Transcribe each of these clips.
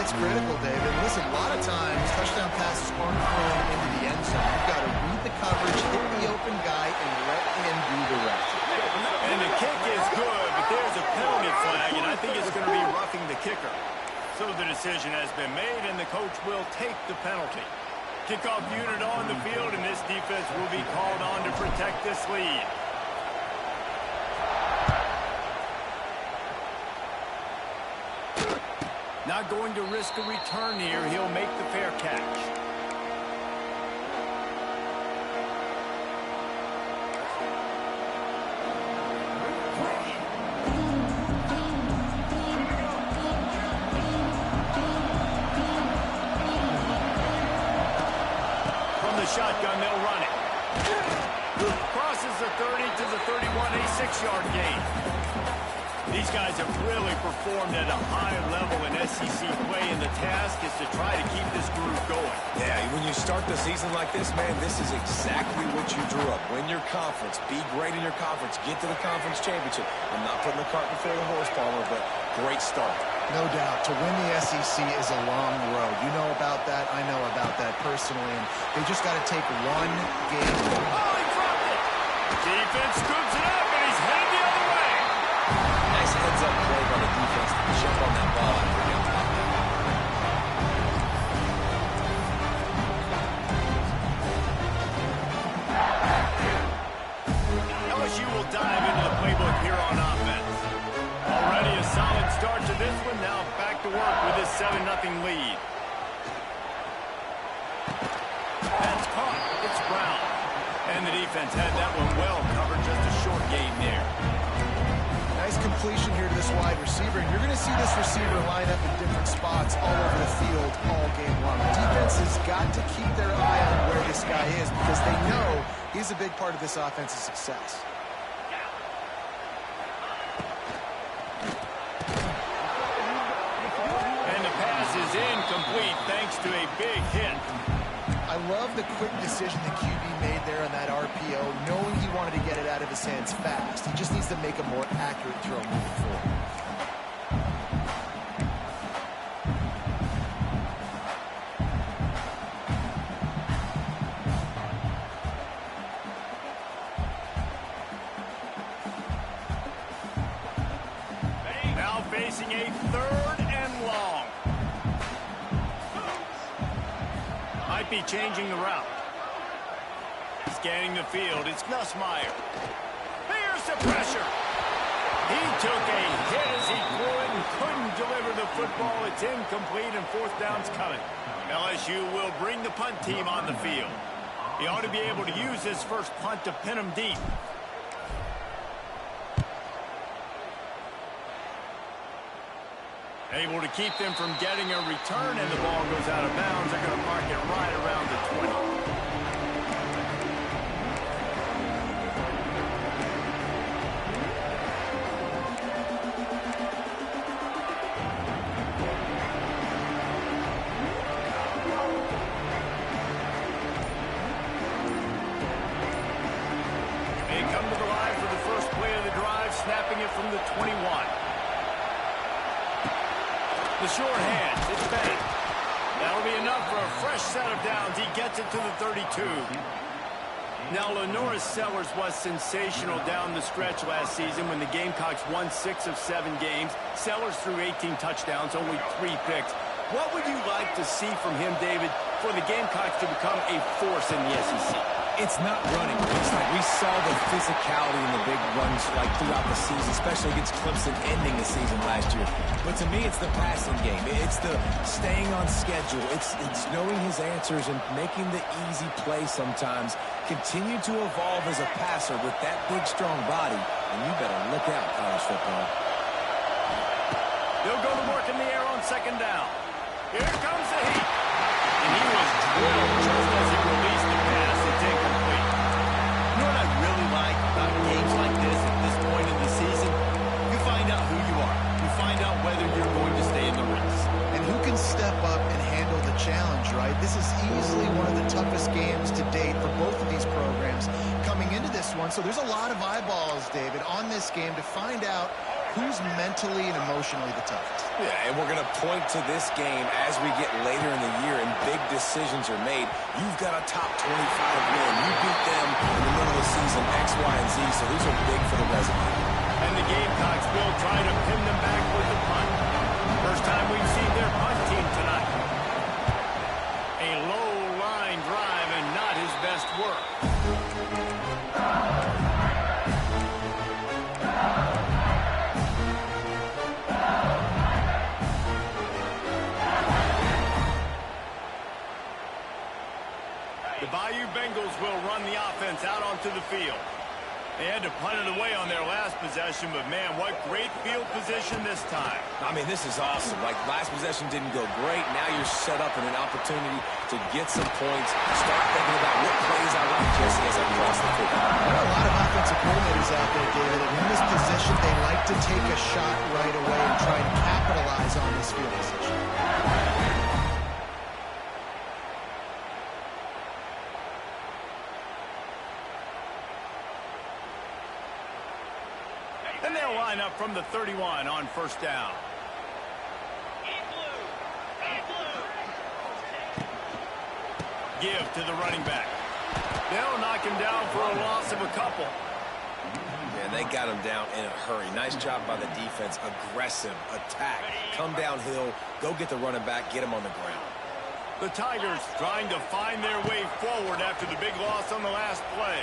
It's critical, David. Listen, a lot of times, touchdown passes aren't thrown into the end zone. You've got to read the coverage, hit the open guy, and let him do the rest. And the kick is good, but there's a penalty flag, and I think it's going to be roughing the kicker. So the decision has been made, and the coach will take the penalty. Kickoff unit on the field, and this defense will be called on to protect this lead. Not going to risk a return here. He'll make the fair catch. From the shotgun, they'll run it. Crosses the 30 to the 31, a 6-yard gain. These guys have really performed at a high level in SEC play, and the task is to try to keep this groove going. Yeah, when you start the season like this, man, this is exactly what you drew up. Win your conference, be great in your conference, get to the conference championship. I'm not putting the cart before the horse, Palmer, but great start. No doubt. To win the SEC is a long road. You know about that. I know about that personally. And they just got to take one game. Oh, he dropped it! Defense scoops it up, and he's headed the other way. Nice heads-up play by the defense to jump on that ball after he got popped out. LSU will dive into the playbook here on offense. Already a solid start to this one. Now back to work with this 7-0 lead. That's caught. It's Brown. And the defense had that one well covered. Just a short gain there. Nice completion here to this wide receiver. And you're going to see this receiver line up in different spots all over the field all game long. The defense has got to keep their eye on where this guy is because they know he's a big part of this offense's success. And the pass is incomplete thanks to a big hit. I love the quick decision the QB made there on that RPO, knowing he wanted to get it out of his hands fast. He just needs to make a more accurate throw moving forward. Now facing a 3rd and long. Might be changing the route. Scanning the field, it's Nussmeier. Here's the pressure. He took a hit as he threw it and couldn't deliver the football. It's incomplete and 4th down's coming. LSU will bring the punt team on the field. He ought to be able to use his first punt to pin him deep. Able to keep them from getting a return, and the ball goes out of bounds. They're going to mark it right around the 20. They come to the line for the first play of the drive, snapping it from the 21. The short hands, it's Bennett. That'll be enough for a fresh set of downs. He gets it to the 32. Now, Lenoris Sellers was sensational down the stretch last season when the Gamecocks won 6 of 7 games. Sellers threw 18 touchdowns, only 3 picks. What would you like to see from him, David, for the Gamecocks to become a force in the SEC? It's not running. It's like we saw the physicality in the big runs like throughout the season, especially against Clemson ending the season last year. But to me, it's the passing game. It's the staying on schedule. It's knowing his answers and making the easy play sometimes. Continue to evolve as a passer with that big, strong body. And you better look out, college football. They'll go to work in the air on 2nd down. Here comes the heat. And he was drilled just as he released the pass. It's incomplete. You know what I really like about games like this at this point in the season? You find out who you are. You find out whether you're going to stay in the race. And who can step up and handle the challenge, right? This is easily one of the toughest games to date for both of these programs coming into this one. So there's a lot of eyeballs, David, on this game to find out who's mentally and emotionally the toughest. Yeah, and we're going to point to this game as we get later in the year and big decisions are made. You've got a top 25 win. You beat them in the middle of the season, X, Y, and Z, so these are big for the resume. And the Gamecocks will try to pin them back with the punt. First time we've seen their punt team tonight. A low line drive and not his best work. The Bayou Bengals will run the offense out onto the field. They had to punt it away on their last possession, but man, what great field position this time. I mean, this is awesome. Like, last possession didn't go great. Now you're set up in an opportunity to get some points. Start thinking about what plays I like, Jesse, as I cross the field. There are a lot of offensive coordinators out there, David, and in this position, they like to take a shot right away and try and capitalize on this field position. And they'll line up from the 31 on first down. Give to the running back. They'll knock him down for a loss of a couple. Yeah, they got him down in a hurry. Nice job by the defense. Aggressive attack. Come downhill. Go get the running back. Get him on the ground. The Tigers trying to find their way forward after the big loss on the last play.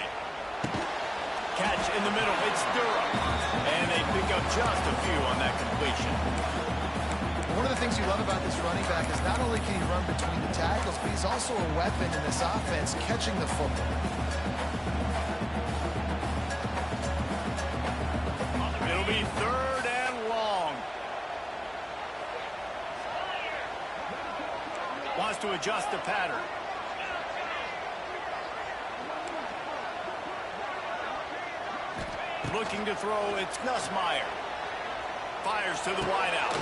Catch in the middle. It's Durham. And they pick up just a few on that completion. One of the things you love about this running back is not only can he run between the tackles, but he's also a weapon in this offense, catching the football. It'll be third and long. Wants to adjust the pattern. Looking to throw, it's Nussmeier. Fires to the wideout.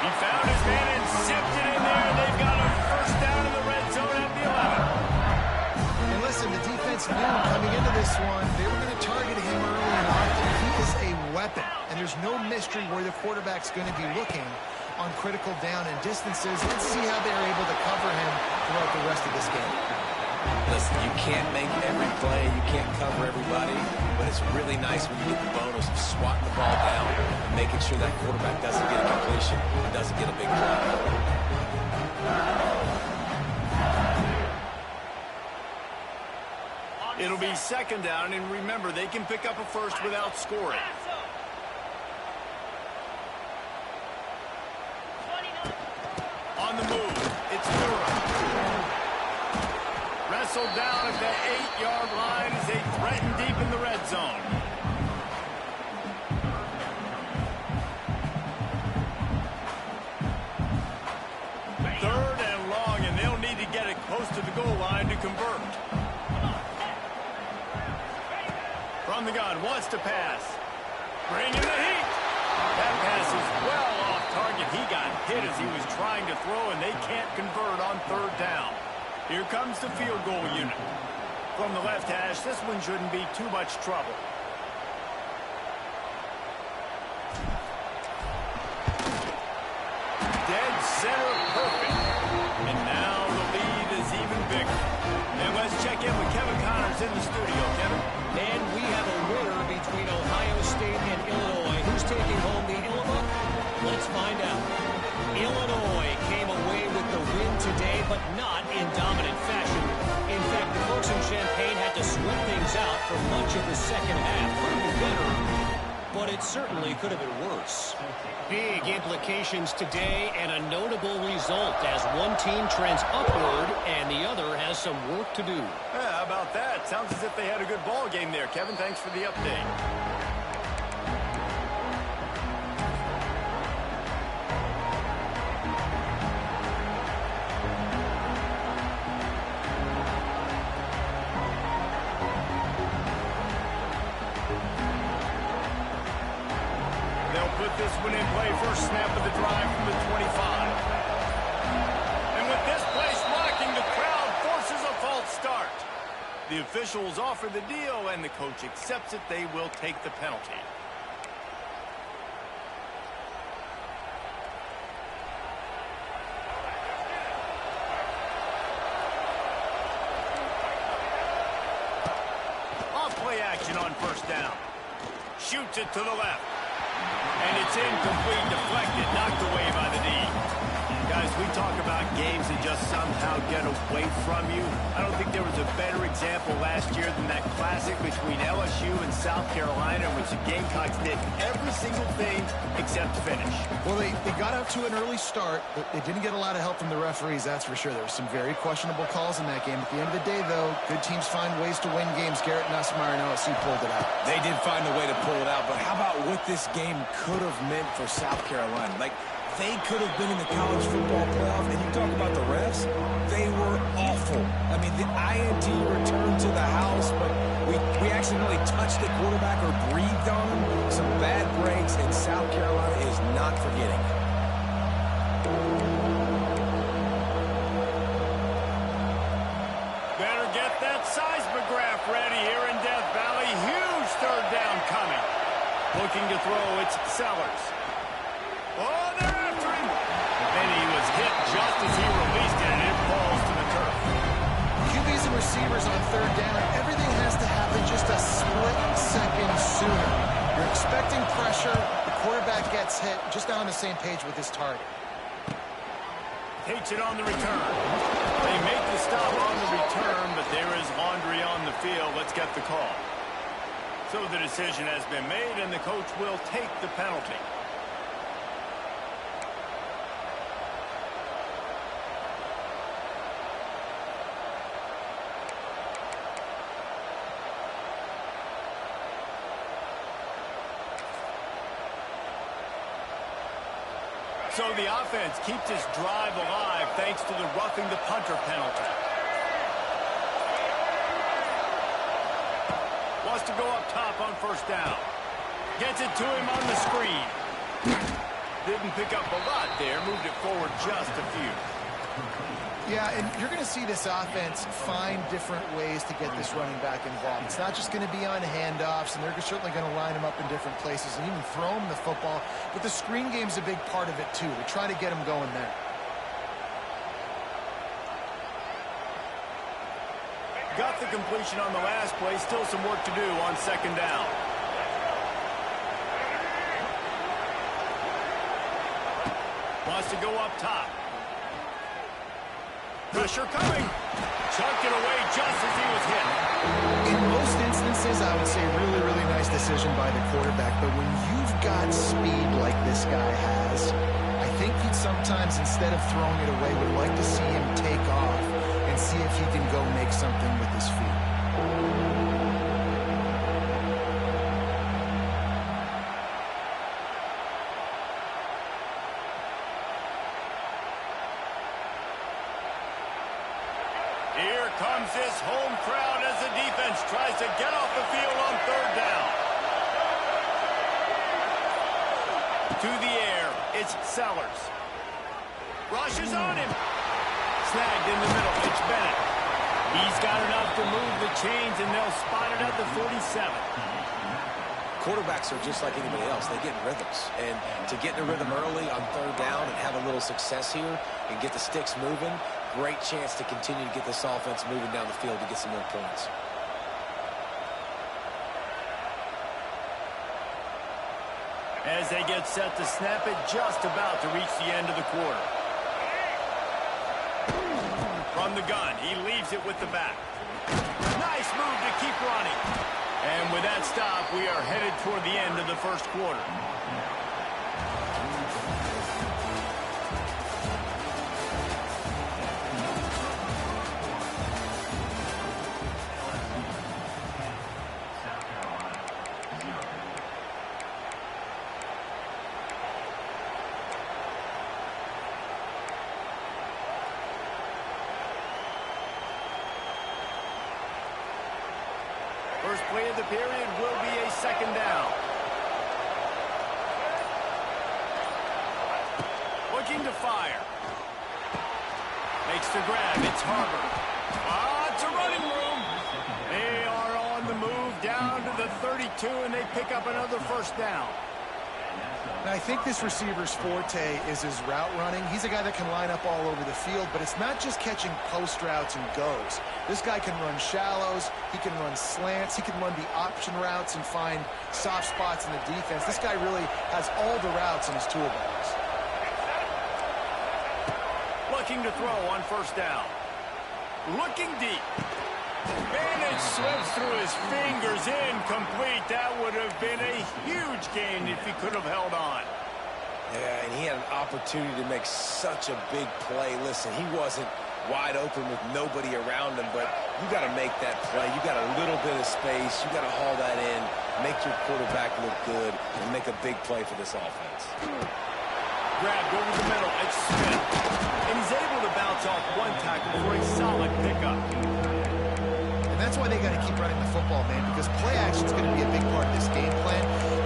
He found his man and zipped it in there. They've got a first down in the red zone at the 11. And listen, the defense knew coming into this one, they were going to target him early and often. He is a weapon, and there's no mystery where the quarterback's going to be looking on critical down and distances. Let's see how they're able to cover him throughout the rest of this game. Listen, you can't make every play, you can't cover everybody, but it's really nice when you get the bonus of swatting the ball down and making sure that quarterback doesn't get a completion, doesn't get a big play. It'll be second down, and remember, they can pick up a first without scoring. On the move, it's Durham. Wrestled down at the 8-yard line as they threaten deep in the red zone. Third and long, and they'll need to get it close to the goal line to convert. From the gun, wants to pass. Bring in the heat. That pass is well off target. He got hit as he was trying to throw, and they can't convert on third down. Here comes the field goal unit. From the left hash, this one shouldn't be too much trouble. Dead center, perfect. And now the lead is even bigger. And let's check in with Kevin Connors in the studio. Kevin? And we have a winner between Ohio State and Illinois. Who's taking home the Illinois? Let's find out. Illinois came away with the win today, but not in dominant fashion. In fact, the folks in Champaign had to sweat things out for much of the second half. Could have been better, but it certainly could have been worse. Big implications today and a notable result as one team trends upward and the other has some work to do. Yeah, how about that? Sounds as if they had a good ball game there. Kevin, thanks for the update. Put this one in play. First snap of the drive from the 25. And with this place rocking, the crowd forces a false start. The officials offer the deal, and the coach accepts it. They will take the penalty. on first down. Shoots it to the left. And it's incomplete, deflected, knocked away by the D. Guys, we talk about games that just somehow get away from you. I don't think there was a better example last year than that classic between LSU and South Carolina, in which the Gamecocks did every single thing except finish. Well, they got out to an early start, but they didn't get a lot of help from the referees, that's for sure. There were some very questionable calls in that game. At the end of the day, though, good teams find ways to win games. Garrett Nussmeier and LSU pulled it out. They did find a way to pull it out, but how about what this game could have meant for South Carolina? Like, they could have been in the college football playoff, and you talk about the refs, they were awful. I mean, the INT returned to the house, but we accidentally touched the quarterback or breathed on him. Some bad breaks, and South Carolina is not forgetting. Better get that seismograph ready here in Death Valley. Huge third down coming. Looking to throw, it's Sellers. Oh, they're after him. And he was hit just as he released it, and it falls to the turf. QBs and receivers on third down, everything has to happen just a split second sooner. You're expecting pressure, the quarterback gets hit, just not on the same page with his target. Takes it on the return. They make the stop on the return, but there is laundry on the field. Let's get the call. So the decision has been made, and the coach will take the penalty. So the offense keeps its drive alive thanks to the roughing the punter penalty. Wants to go up top on first down. Gets it to him on the screen. Didn't pick up a lot there. Moved it forward just a few. Yeah, and you're going to see this offense find different ways to get this running back involved. It's not just going to be on handoffs, and they're certainly going to line him up in different places and even throw him the football. But the screen game's a big part of it, too. They try to get him going there. Got the completion on the last play. Still some work to do on second down. Wants to go up top. Pressure coming. Chucked it away just as he was hit. In most instances, I would say really, really nice decision by the quarterback. But when you've got speed like this guy has, I think he'd sometimes, instead of throwing it away, would like to see him take off and see if he can go make something with his feet. Here comes this home crowd as the defense tries to get off the field on third down. To the air, it's Sellers. Rushes on him. Snagged in the middle, it's Bennett. He's got enough to move the chains, and they'll spot it at the 47. Quarterbacks are just like anybody else. They get rhythms. And to get in a rhythm early on third down and have a little success here and get the sticks moving, great chance to continue to get this offense moving down the field to get some more points. As they get set to snap it, just about to reach the end of the quarter. From the gun, he leaves it with the back. Nice move to keep running. And with that stop, we are headed toward the end of the first quarter. First play of the period will be a second down. Looking to fire. Makes the grab. It's Harbor. It's a running room. They are on the move down to the 32, and they pick up another first down. And I think this receiver's forte is his route running. He's a guy that can line up all over the field, but it's not just catching post routes and goes. This guy can run shallows, he can run slants, he can run the option routes and find soft spots in the defense. This guy really has all the routes in his toolbox. Looking to throw on first down. Looking deep. And it slips through his fingers, incomplete. That would have been a huge gain if he could have held on. Yeah, and he had an opportunity to make such a big play. Listen, he wasn't wide open with nobody around him, but you got to make that play. You got a little bit of space. You got to haul that in, make your quarterback look good, and make a big play for this offense. Grabbed over the middle. It's Smith. And he's able to bounce off one tackle for a solid pickup. And that's why they got to keep running the football, man, because play action is going to be a big part of this game plan.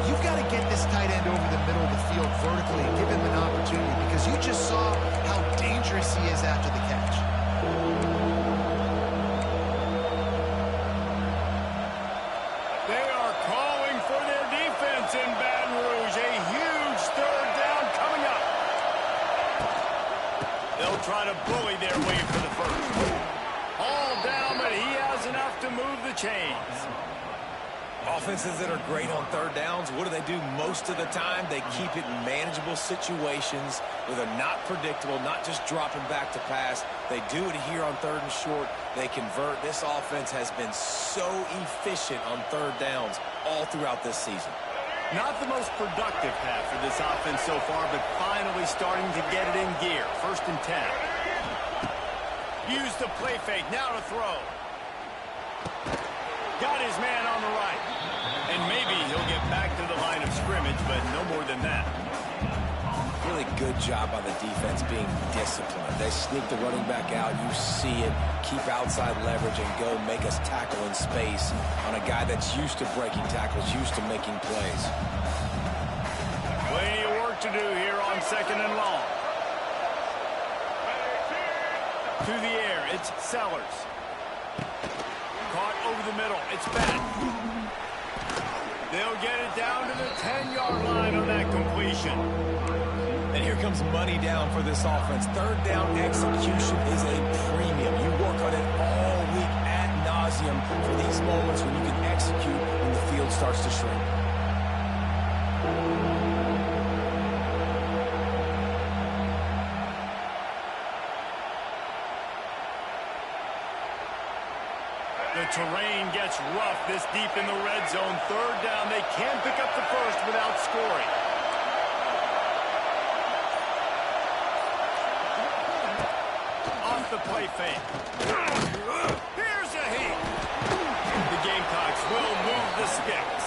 You've got to get this tight end over the middle of the field vertically and give him an opportunity, because you just saw how dangerous he is after the catch. They are calling for their defense in Baton Rouge. A huge third down coming up. They'll try to bully their way for the first. All down, but he has enough to move the chains. Offenses that are great on third downs, what do? Most of the time, they keep it in manageable situations where they're not predictable, not just dropping back to pass. They do it here on third and short. They convert. This offense has been so efficient on third downs all throughout this season. Not the most productive half for this offense so far, but finally starting to get it in gear. 1st and 10. Use the play fake, now to throw. Got his man on the right. And maybe he'll get back to the line of scrimmage, but no more than that. Really good job by the defense being disciplined. They sneak the running back out, you see it, keep outside leverage and go make us tackle in space on a guy that's used to breaking tackles, used to making plays. Plenty of work to do here on 2nd and long. To the air, it's Sellers. Caught over the middle, it's Bennett. They'll get it down to the 10-yard line on that completion. And here comes money down for this offense. Third down execution is a premium. You work on it all week ad nauseum for these moments when you can execute when the field starts to shrink. The terrain gets rough this deep in the red zone. Third down, they can't pick up the first without scoring. Off the play fake. Here's a heat. The Gamecocks will move the sticks.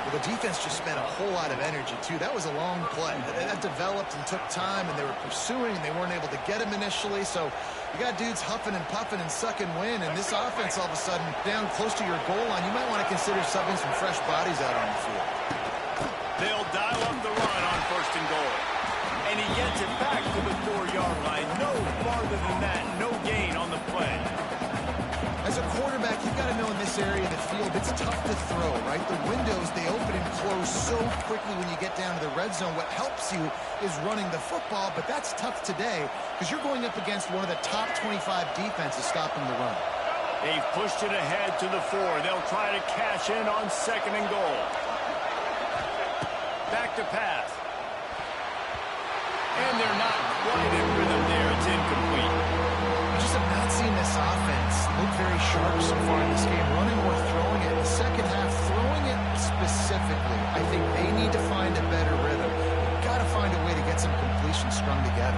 Well, the defense just spent a whole lot of energy, too. That was a long play. That developed and took time, and they were pursuing, and they weren't able to get him initially. So you got dudes huffing and puffing and sucking wind, and this offense all of a sudden down close to your goal line. You might want to consider subbing some fresh bodies out on the field. They'll dial up the run on 1st and goal. And he gets it back to the 4-yard line. No farther than that. No gain on the play. As a quarterback, you've got to know in this area of the field, it's tough to throw, right? The windows, they open and close so quickly when you get down to the red zone. What helps you is running the football, but that's tough today because you're going up against one of the top 25 defenses stopping the run. They've pushed it ahead to the 4. They'll try to cash in on 2nd and goal. Back to pass. And they're not quite in rhythm there. It's incomplete. I just have not seen this offense look very sharp so far in this game, running or throwing it. In the second half, throwing it specifically, I think they need to find a better rhythm. You've got to find a way to get some completion strung together.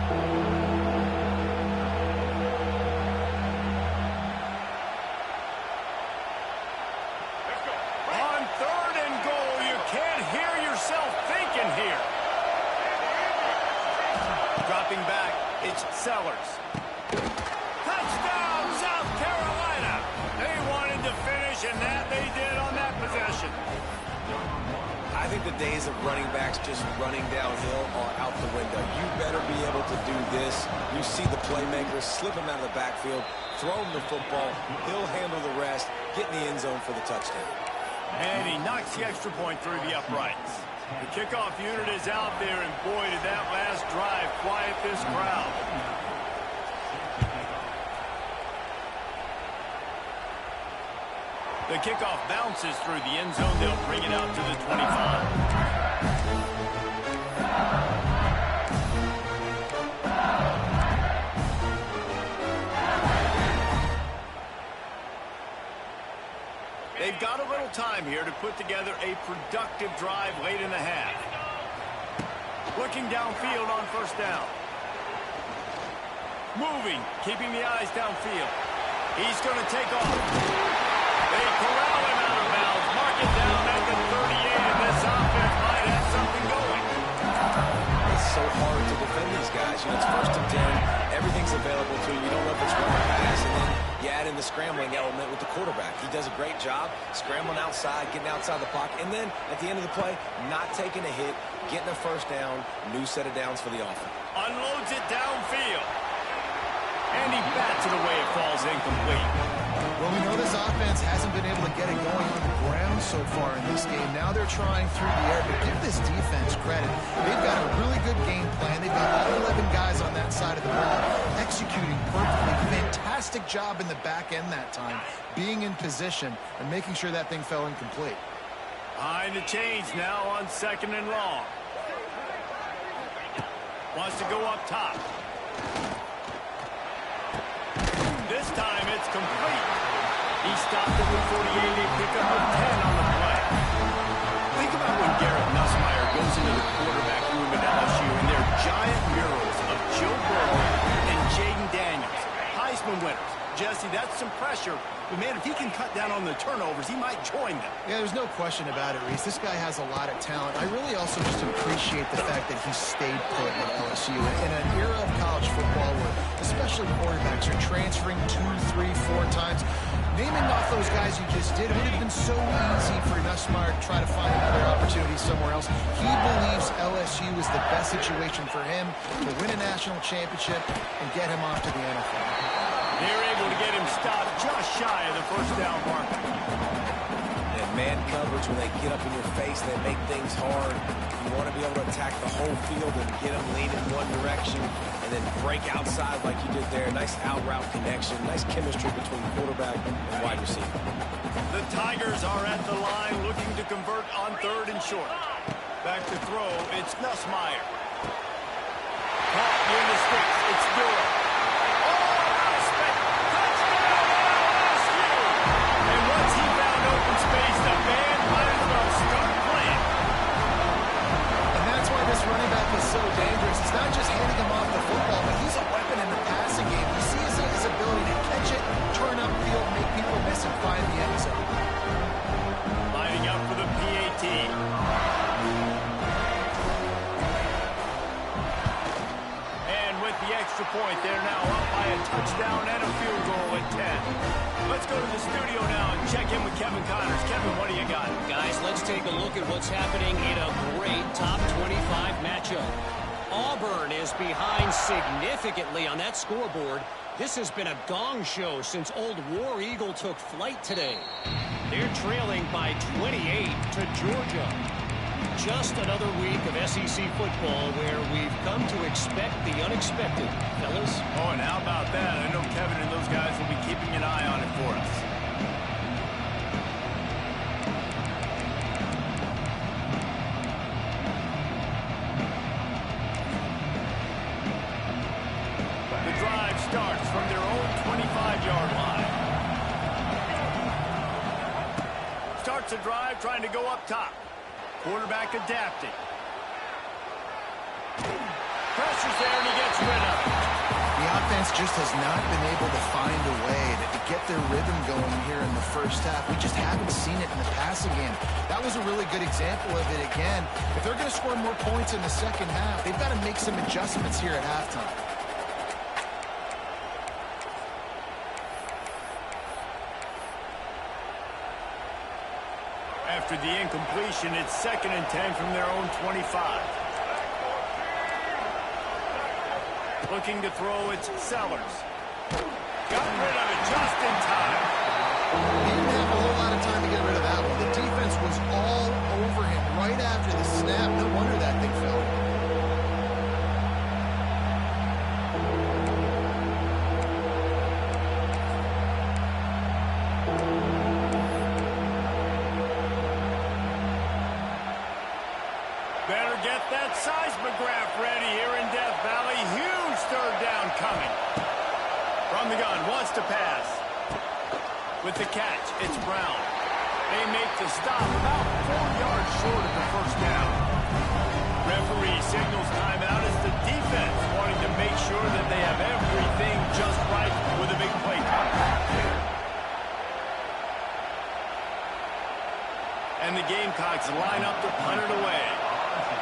On 3rd and goal, you can't hear yourself thinking here. Dropping back, it's Sellers. Touchdown, South Carolina. They wanted to finish, and that they did on that possession. I think the days of running backs just running downhill are out the window. You better be able to do this. You see the playmakers slip him out of the backfield, throw him the football. He'll handle the rest, get in the end zone for the touchdown. And he knocks the extra point through the uprights. The kickoff unit is out there, and boy, did that last drive quiet this crowd. The kickoff bounces through the end zone. They'll bring it out to the 25. They've got a little time here to put together a productive drive late in the half. Looking downfield on first down. Moving, keeping the eyes downfield. He's going to take off. They corral him out of bounds. Mark it down at the 38, and this offense might have something going. It's so hard to defend these guys. You know, it's 1st and 10. Everything's available to you. You don't know if it's run or pass, and then you add in the scrambling element with the quarterback. He does a great job scrambling outside, getting outside the pocket, and then at the end of the play, not taking a hit, getting a first down, new set of downs for the offense. Unloads it downfield. And he bats it away. It falls incomplete. Well, we know this offense hasn't been able to get it going on the ground so far in this game. Now they're trying through the air, but give this defense credit. They've got a really good game plan. They've got all 11 guys on that side of the ball executing perfectly. Fantastic job in the back end that time, being in position and making sure that thing fell incomplete. Behind the chains now on 2nd and long. Wants to go up top. This time it's complete. He stopped at the 48. They pick up a 10 on the play. Think about when Garrett Nussmeier goes into the quarterback room at LSU, and there are giant murals of Joe Burrow and Jaden Daniels, Heisman winners. Jesse, that's some pressure. But, man, if he can cut down on the turnovers, he might join them. Yeah, there's no question about it, Reese. This guy has a lot of talent. I really also just appreciate the fact that he stayed put at LSU. In an era of college football where especially quarterbacks are transferring 2, 3, 4 times, naming off those guys you just did, it would have been so easy for Nussmeier to try to find another opportunity somewhere else. He believes LSU is the best situation for him to win a national championship and get him off to the NFL. They're able to get him stopped just shy of the first down marker. And man coverage, when they get up in your face, they make things hard. You want to be able to attack the whole field and get them lean in one direction and then break outside like you did there. Nice out route connection, nice chemistry between quarterback and wide receiver. The Tigers are at the line looking to convert on 3rd and short. Back to throw, it's Nussmeier. Caught near the sticks, it's Durham. Running back is so dangerous. It's not just handing him off the football, but he's a weapon in the passing game. He sees his ability to catch it, turn upfield, make people miss, and find the end zone. Lining up for the PAT. And with the extra point, they're now up by a touchdown and a field goal at 10. Let's go to the studio now and check in with Kevin Connors. Kevin, what do you got? Guys, let's take a look at what's happening in a great top 25 matchup. Auburn is behind significantly on that scoreboard. This has been a gong show since old War Eagle took flight today. They're trailing by 28 to Georgia. Just another week of SEC football where we've come to expect the unexpected, fellas. Oh, and how about that? I know Kevin and those guys will be keeping an eye on it for us. The drive starts from their own 25-yard line. Starts the drive trying to go up top. Quarterback adapting. Pressure's there and he gets rid of it. The offense just has not been able to find a way to get their rhythm going here in the first half. We just haven't seen it in the passing game. That was a really good example of it again. If they're going to score more points in the second half, they've got to make some adjustments here at halftime. After the incompletion, it's 2nd and 10 from their own 25. Looking to throw, it's Sellers. Got rid of it just in time. He didn't have a whole lot of time to get rid of that one. The defense was all over him right after the snap. No wonder that thing fell. Better get that seismograph ready here in Death Valley. Huge third down coming. From the gun, wants to pass. With the catch, it's Brown. They make the stop about 4 yards short of the first down. Referee signals timeout as the defense wanting to make sure that they have everything just right with a big play coming. And the Gamecocks line up to punt it away.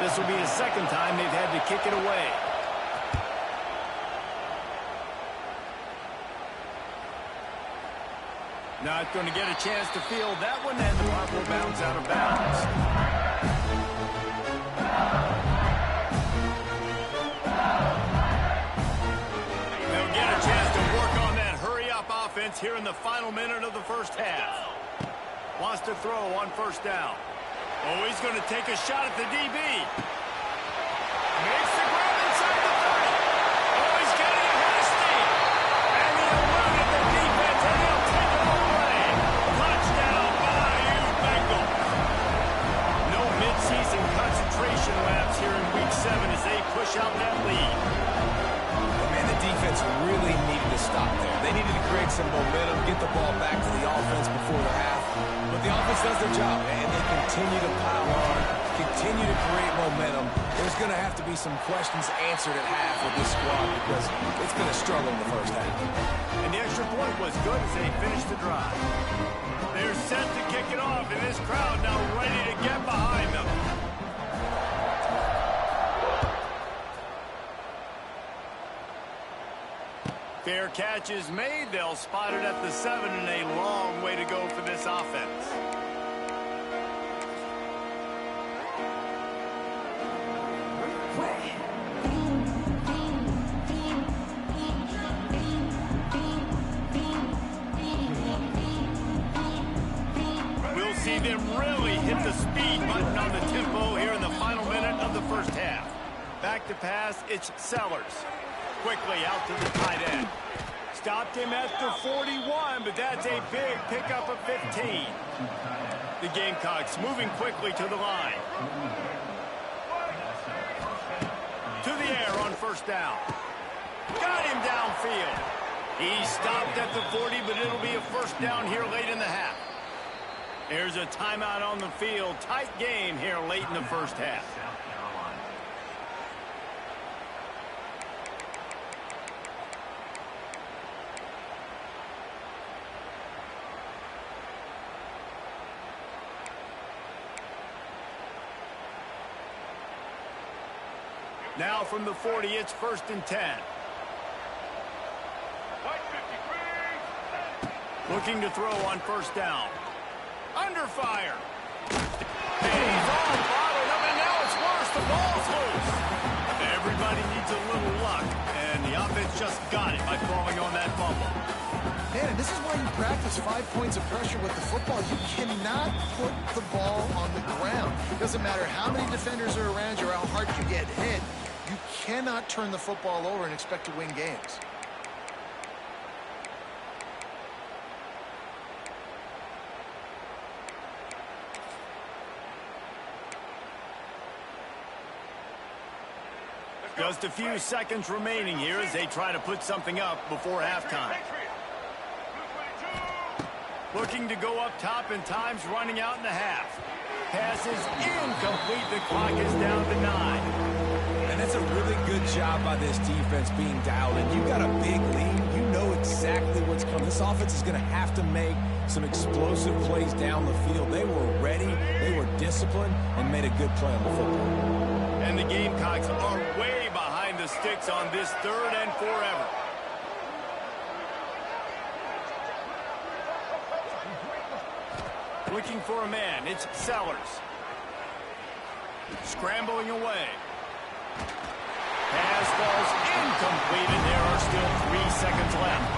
This will be the second time they've had to kick it away. Not going to get a chance to field that one, and the punt will bounce out of bounds. They'll get a chance to work on that hurry-up offense here in the final minute of the first half. Wants to throw on first down. Oh, he's going to take a shot at the DB. Makes the grab inside the 30. Oh, he's getting ahead of steam. And he eluded the defense, and he'll take it all away. Touchdown, Bayou Bengals. No midseason concentration laps here in Week 7 as they push out that lead. Man, the defense really needed to stop there. They needed to create some momentum, get the ball back to the offense before the half. But the offense does their job, and they continue to pile on, continue to create momentum. There's going to have to be some questions answered at half with this squad because it's going to struggle in the first half. And the extra point was good as they finished the drive. They're set to kick it off, and this crowd now ready to get behind them. Fair catch is made. They'll spot it at the 7, and a long way to go for this offense. We'll see them really hit the speed button on the tempo here in the final minute of the first half. Back to pass, it's Sellers. Quickly out to the tight end. Stopped him at the 41, but that's a big pickup of 15. The Gamecocks moving quickly to the line. To the air on first down. Got him downfield. He stopped at the 40, but it'll be a first down here late in the half. There's a timeout on the field. Tight game here late in the first half. Now from the 40, it's 1st and 10. Looking to throw on first down. Under fire. And he's all bottled up, and now it's worse. The ball's loose. Everybody needs a little luck, and the offense just got it by falling on that fumble. Man, and this is why you practice 5 points of pressure with the football. You cannot put the ball on the ground. Doesn't matter how many defenders are around you or how hard you get hit. You cannot turn the football over and expect to win games. Just a few seconds remaining here as they try to put something up before halftime. Looking to go up top, and time's running out in the half. Pass is incomplete. The clock is down to 9. And that's a really good job by this defense being dialed in. You got a big lead. You know exactly what's coming. This offense is going to have to make some explosive plays down the field. They were ready, they were disciplined, and made a good play on the football. And the Gamecocks are way behind the sticks on this 3rd and forever. Looking for a man, it's Sellers. Scrambling away. Pass falls incomplete, and there are still 3 seconds left.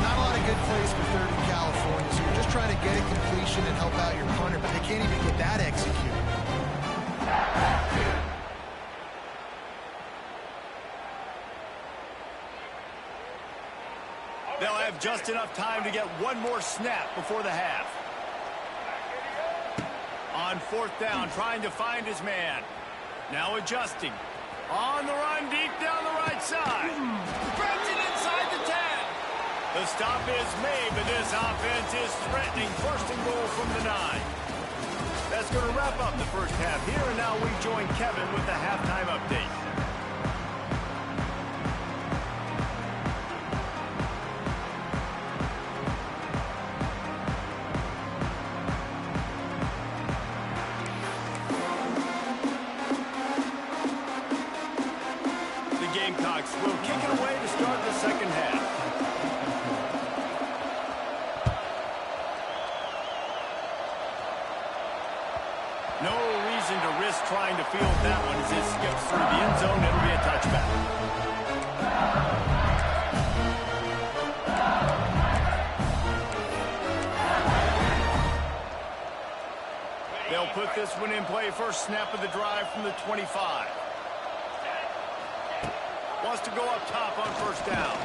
Not a lot of good plays for 3rd in California, so you're just trying to get a completion and help out your punter, but they can't even get that executed. They'll have just enough time to get one more snap before the half. On fourth down, trying to find his man. Now adjusting. On the run, deep down the right side. Stretching inside the 10. The stop is made, but this offense is threatening. First and goal from the 9. That's going to wrap up the first half here, and now we join Kevin with the halftime update. Gamecocks will kick it away to start the second half. No reason to risk trying to field that one as it skips through the end zone. It'll be a touchback. They'll put this one in play. First snap of the drive from the 25. Wants to go up top on first down.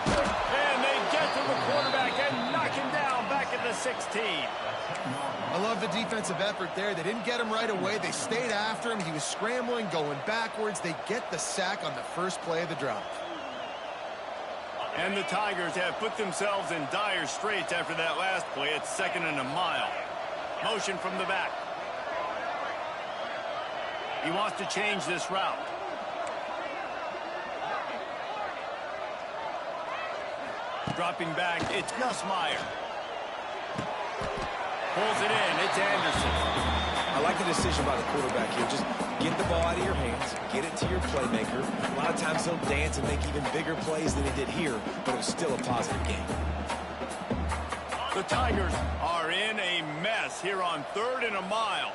And they get to the quarterback and knock him down back at the 16. I love the defensive effort there. They didn't get him right away. They stayed after him. He was scrambling, going backwards. They get the sack on the first play of the drive. And the Tigers have put themselves in dire straits after that last play. It's 2nd and a mile. Motion from the back. He wants to change this route. Dropping back, it's Nussmeier. Pulls it in, it's Anderson. I like the decision by the quarterback here. Just get the ball out of your hands, get it to your playmaker. A lot of times he'll dance and make even bigger plays than he did here, but it was still a positive game. The Tigers are in a mess here on 3rd and a mile.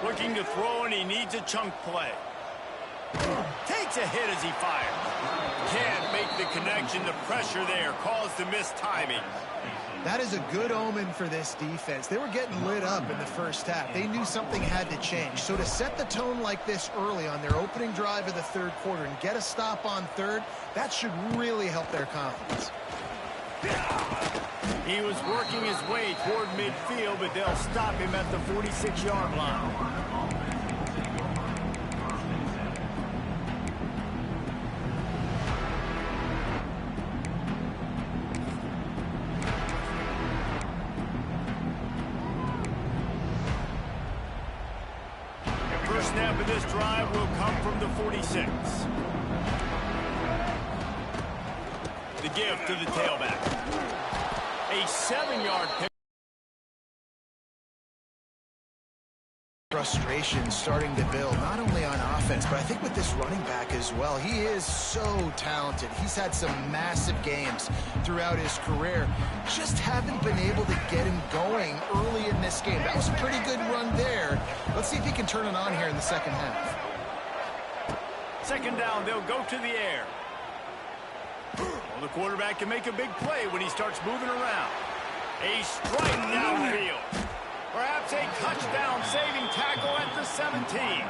Looking to throw, and he needs a chunk play. Takes a hit as he fires. Can't make the connection. The pressure there caused the missed timing. That is a good omen for this defense. They were getting lit up in the first half. They knew something had to change. So to set the tone like this early on their opening drive of the third quarter and get a stop on third, that should really help their confidence. He was working his way toward midfield, but they'll stop him at the 46-yard line. First snap of this drive will come from the 46. The give to the tailback. A 7-yard pick. Frustration starting to build, not only on offense, but I think with this running back as well. He is so talented. He's had some massive games throughout his career. Just haven't been able to get him going early in this game. That was a pretty good run there. Let's see if he can turn it on here in the second half. Second down, they'll go to the air. Well, the quarterback can make a big play when he starts moving around. A strike downfield. Perhaps a touchdown-saving tackle at the 17.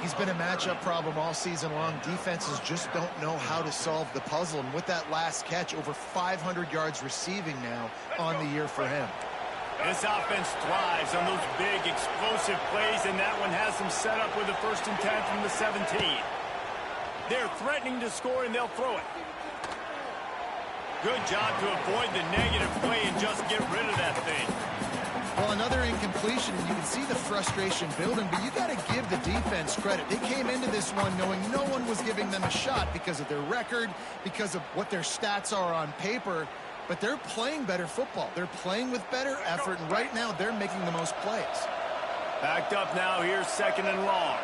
He's been a matchup problem all season long. Defenses just don't know how to solve the puzzle. And with that last catch, over 500 yards receiving now on the year for him. This offense thrives on those big, explosive plays, and that one has them set up with a 1st and 10 from the 17. They're threatening to score, and they'll throw it. Good job to avoid the negative play and just get rid of that thing. Well, another incompletion, and you can see the frustration building, but you got to give the defense credit. They came into this one knowing no one was giving them a shot because of their record, because of what their stats are on paper, but they're playing better football. They're playing with better effort, and right now they're making the most plays. Backed up now, here's 2nd and long.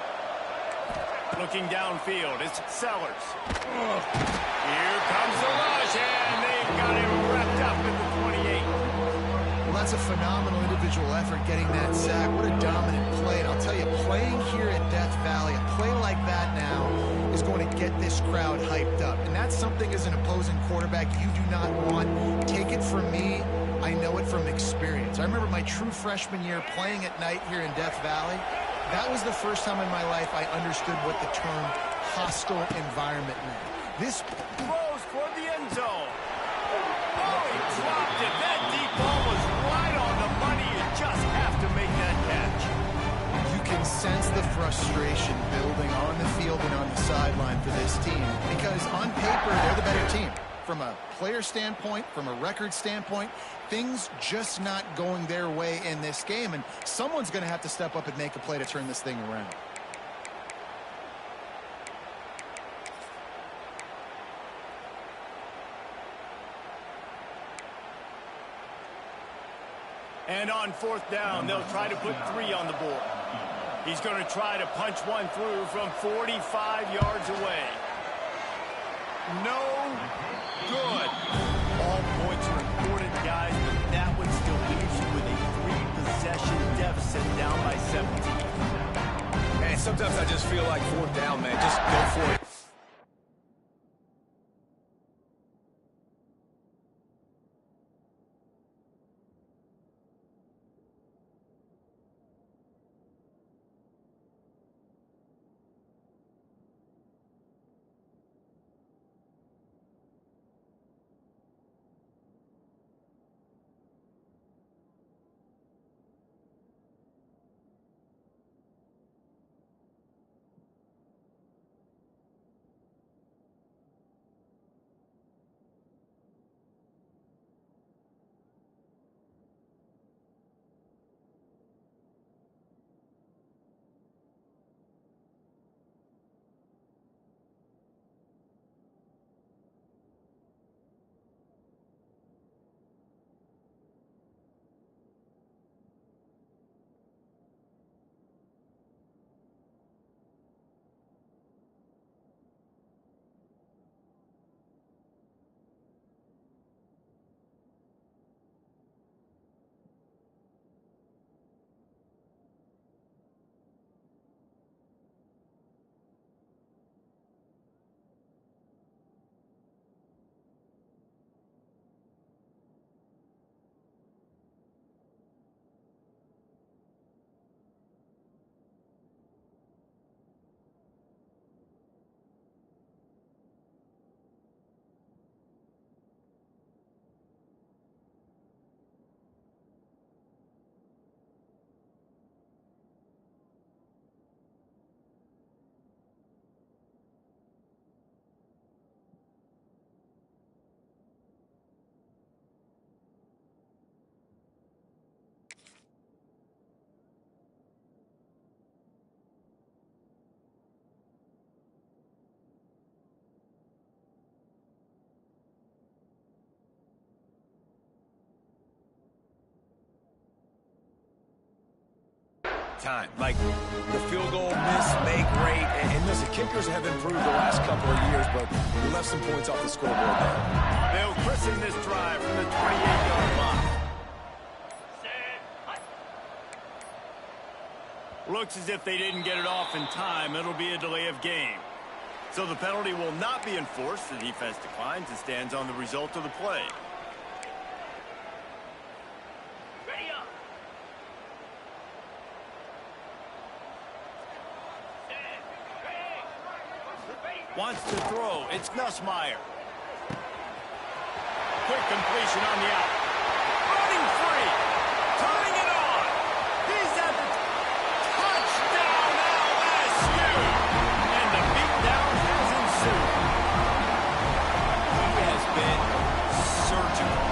Looking downfield, it's Sellers. Here comes the rush, and they've got him wrapped up in the 28. Well, that's a phenomenal individual effort getting that sack. What a dominant play. And I'll tell you, playing here at Death Valley, a play like that now is going to get this crowd hyped up. And that's something as an opposing quarterback you do not want. Take it from me. I know it from experience. I remember my true freshman year playing at night here in Death Valley. That was the first time in my life I understood what the term hostile environment meant. This throws for the end zone. Oh, he dropped it. That deep ball was right on the money. You just have to make that catch. You can sense the frustration building on the field and on the sideline for this team because on paper, they're the better team. From a player standpoint, from a record standpoint, things just not going their way in this game, and someone's going to have to step up and make a play to turn this thing around. And on fourth down, they'll try to put 3 on the board. He's going to try to punch one through from 45 yards away. No good. All points are important, guys, but that one still leaves you with a 3-possession deficit down by 17. And sometimes I just feel like fourth down, man. Just go for it. Time. Like the field goal miss, make rate, and listen, kickers have improved the last couple of years, but we left some points off the scoreboard there. They'll christen this drive from the 28-yard line. Looks as if they didn't get it off in time. It'll be a delay of game. So the penalty will not be enforced. The defense declines and stands on the result of the play. Wants to throw. It's Nussmeier. Quick completion on the out. Running free. Turning it on. He's at the touchdown LSU. And the beatdown has ensued. He has been surgical.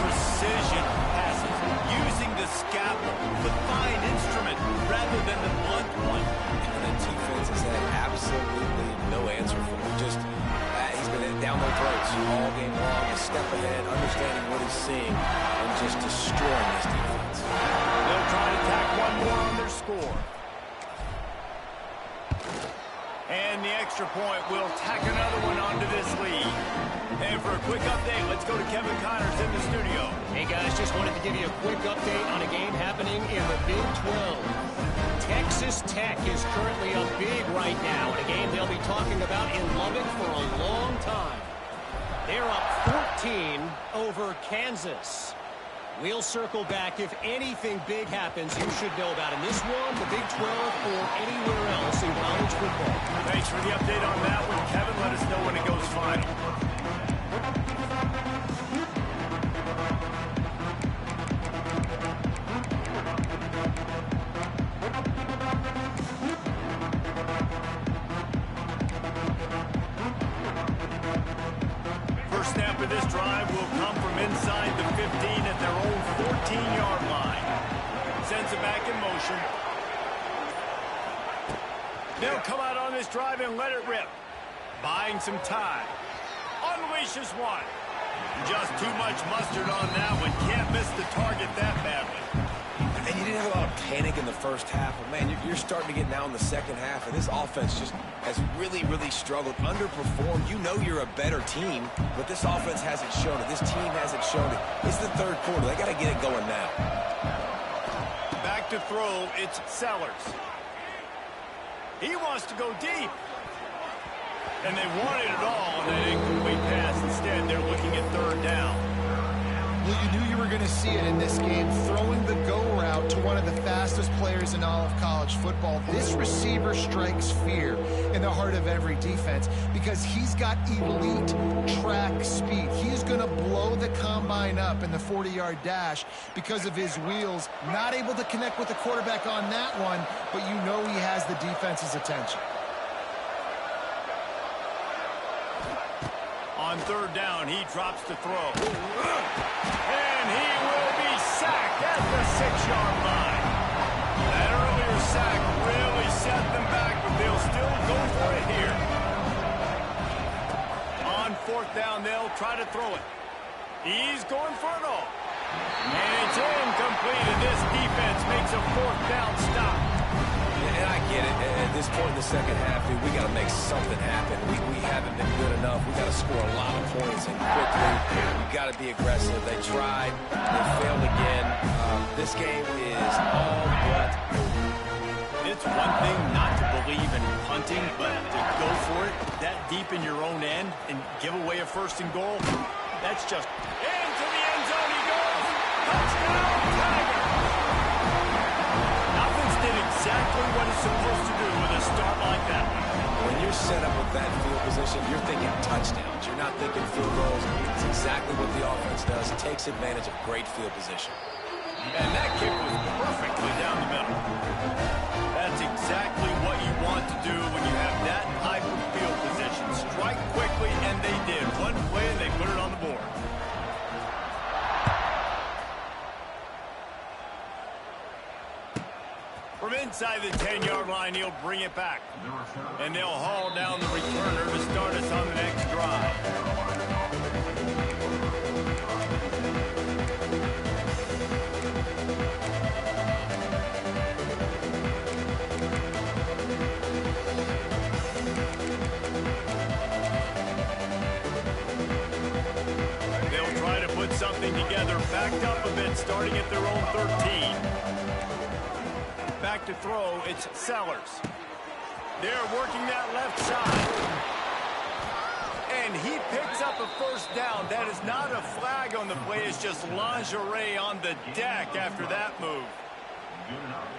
Precision passes. Using the scalpel, the fine instrument, rather than the blunt one. And the defense has had absolutely no answer for him. Just, he's been down their throats all game long, a step ahead, understanding what he's seeing, and just destroying this defense. They'll try to tack one more on their score. And the extra point will tack another one onto this lead. And for a quick update, let's go to Kevin Connors in the studio. Hey guys, just wanted to give you a quick update on a game happening in the Big 12. Texas Texas Tech is currently up big right now in a game they'll be talking about in Lubbock for a long time. They're up 14 over Kansas. We'll circle back if anything big happens you should know about in this one, the Big 12, or anywhere else in college football. Thanks for the update on that one, Kevin. Let us know when it goes final. First snap of this drive will come from inside the 15 at their own 14-yard line. Sends it back in motion. They'll come out on this drive and let it rip. Buying some time. Unleashes one. Just too much mustard on that one. Can't miss the target that badly. And you didn't have a lot of panic in the first half. But, man, you're starting to get now in the second half, and this offense just has really, really struggled, underperformed. You know you're a better team, but this offense hasn't shown it. This team hasn't shown it. It's the third quarter. They got to get it going now. Back to throw, it's Sellers. He wants to go deep. And they wanted it all on that incomplete pass. Instead, they're looking at third down. Well, you knew you were going to see it in this game, throwing the go route to one of the fastest players in all of college football. This receiver strikes fear in the heart of every defense because he's got elite track speed. He's going to blow the combine up in the 40-yard dash because of his wheels. Not able to connect with the quarterback on that one, but you know he has the defense's attention. On third down, he drops to throw. And he will be sacked at the 6-yard line. That earlier sack really set them back, but they'll still go for it here. On fourth down, they'll try to throw it. He's going for it all. And it's incomplete, and this defense makes a fourth down stop. And I get it. At this point in the second half, dude, we got to make something happen. We haven't been good enough. We got to score a lot of points and quickly. We got to be aggressive. They tried. They failed again. This game is all but over. It's one thing not to believe in punting, but to go for it that deep in your own end and give away a first and goal, that's just into the end zone he goes. Touchdown, Tigers! Offense did exactly what it's supposed to do with a start like that one. When you're set up with that field position, you're thinking touchdowns. You're not thinking field goals. It's exactly what the offense does. It takes advantage of great field position. And that kick was perfectly down the middle. That's exactly what you want to do when you have that type of field position. Strike quickly, and they did. One play, and they put it on the board. From inside the 10-yard line, he'll bring it back. And they'll haul down the returner to start us on the next drive. They'll try to put something together, backed up a bit, starting at their own 13. Back to throw, it's Sellers. They're working that left side. And he picks up a first down. That is not a flag on the play. It's just lingerie on the deck after that move.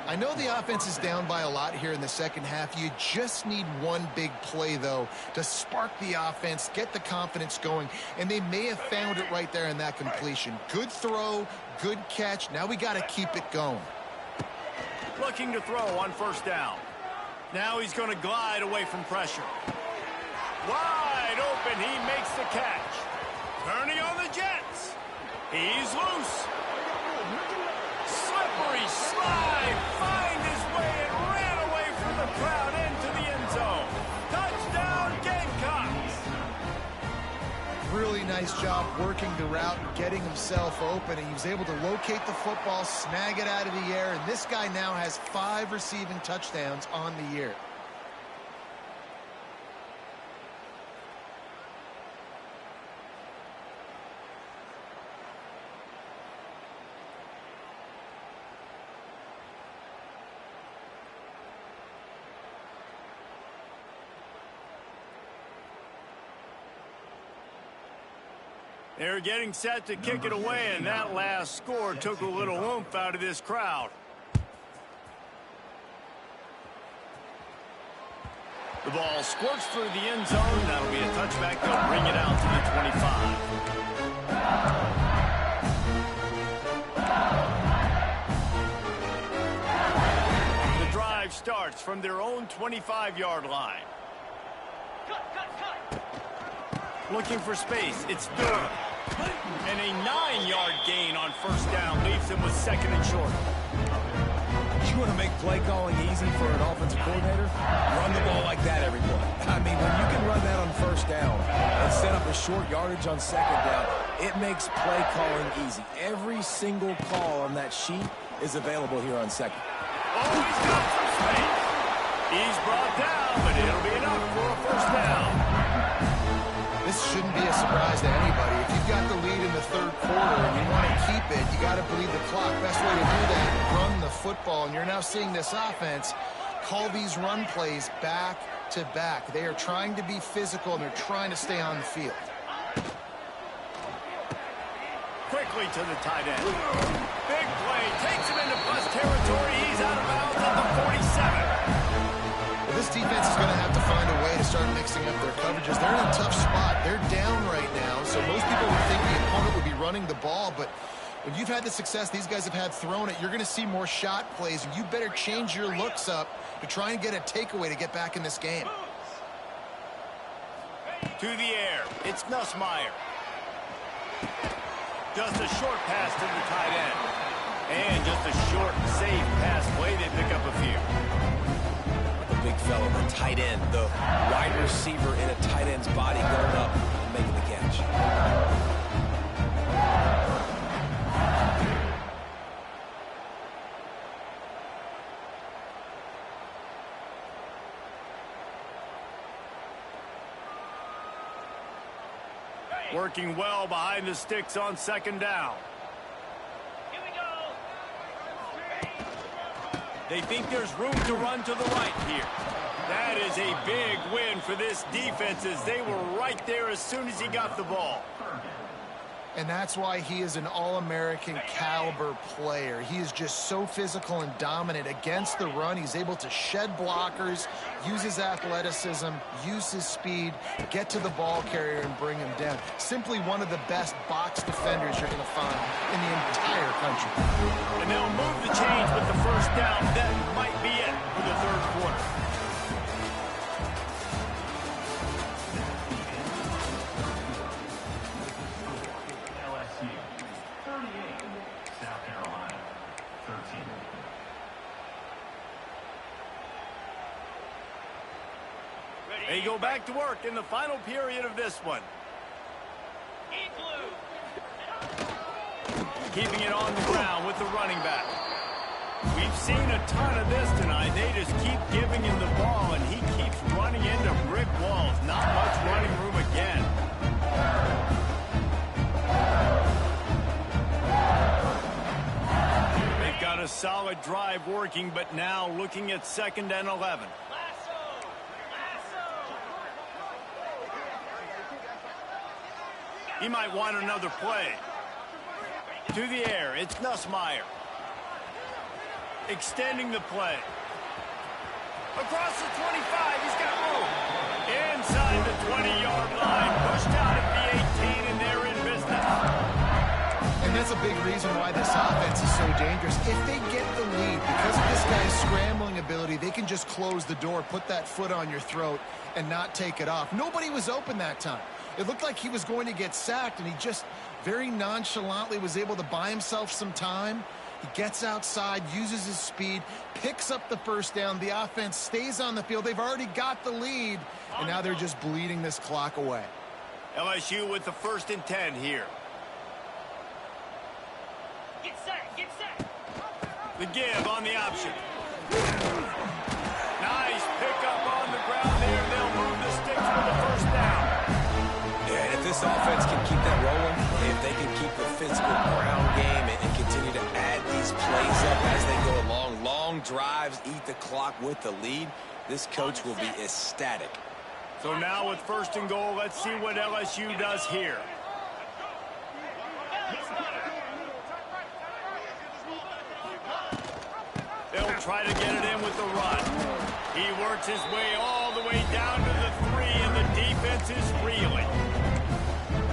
I know the offense is down by a lot here in the second half. You just need one big play, though, to spark the offense, get the confidence going, and they may have found it right there in that completion. Good throw, good catch. Now we got to keep it going. Looking to throw on first down. Now he's going to glide away from pressure. Wide open, he makes the catch. Turning on the Jets. He's loose. Slippery slide, find his way and ran away from the crowd into the end zone. Touchdown, Gamecocks. Really nice job working the route and getting himself open. And he was able to locate the football, snag it out of the air, and this guy now has 5 receiving touchdowns on the year. They're getting set to kick it away, and that last score took a little oomph out of this crowd. The ball squirts through the end zone. That'll be a touchback. They'll bring it out to the 25. The drive starts from their own 25-yard line. Looking for space. It's Durham. And a 9-yard gain on first down leaves him with second and short. You want to make play calling easy for an offensive coordinator? Run the ball like that every play. I mean, when you can run that on first down and set up a short yardage on second down, it makes play calling easy. Every single call on that sheet is available here on second. Oh, he's got some space. He's brought down, but it'll be enough for a first down. This shouldn't be a surprise to anybody. If you've got the lead in the third quarter and you want to keep it, you got to bleed the clock. Best way to do that, run the football. And you're now seeing this offense call these run plays back to back. They are trying to be physical, and they're trying to stay on the field. Quickly to the tight end. Big play. Takes him into plus territory. He's out of bounds at the 47. This defense is going to have to find a way to start mixing up their coverages. They're in a tough spot. They're down right now, so most people would think the opponent would be running the ball, but when you've had the success these guys have had throwing it, you're going to see more shot plays, and you better change your looks up to try and get a takeaway to get back in this game. To the air. It's Nussmeier. Just a short pass to the tight end. And just a short, safe pass play. They pick up a few. Big fella, the tight end, the wide receiver in a tight end's body going up and making the catch. Working well behind the sticks on second down. Here we go. They think there's room to run to the right here. That is a big win for this defense, as they were right there as soon as he got the ball. And that's why he is an All-American caliber player. He is just so physical and dominant against the run. He's able to shed blockers, use his athleticism, use his speed, get to the ball carrier and bring him down. Simply one of the best box defenders you're going to find in the entire country. And they'll move the chains with the first down. That might be it for the third quarter. They go back to work in the final period of this one. Keeping it on the ground with the running back. We've seen a ton of this tonight. They just keep giving him the ball, and he keeps running into brick walls. Not much running room again. They've got a solid drive working, but now looking at 2nd and 11. He might want another play. To the air, it's Nussmeier. Extending the play. Across the 25, he's got room. Inside the 20-yard line, pushed out at the 18, and they're in business. And that's a big reason why this offense is so dangerous. If they get the lead, because of this guy's scrambling ability, they can just close the door, put that foot on your throat, and not take it off. Nobody was open that time. It looked like he was going to get sacked, and he just very nonchalantly was able to buy himself some time. He gets outside, uses his speed, picks up the first down. The offense stays on the field. They've already got the lead, and now they're just bleeding this clock away. LSU with the 1st and 10 here. Get set, get set. The give on the option. Nice pickup on the ground there. They'll move the sticks for the first down. Yeah, and if this offense can keep that rolling, if they can keep the physical ground game and continue to add these plays up as they go along, long drives, eat the clock with the lead, this coach will be ecstatic. So now with 1st and goal, let's see what LSU does here. They'll try to get it in with the run. He works his way all the way down to the 3, and the defense is reeling.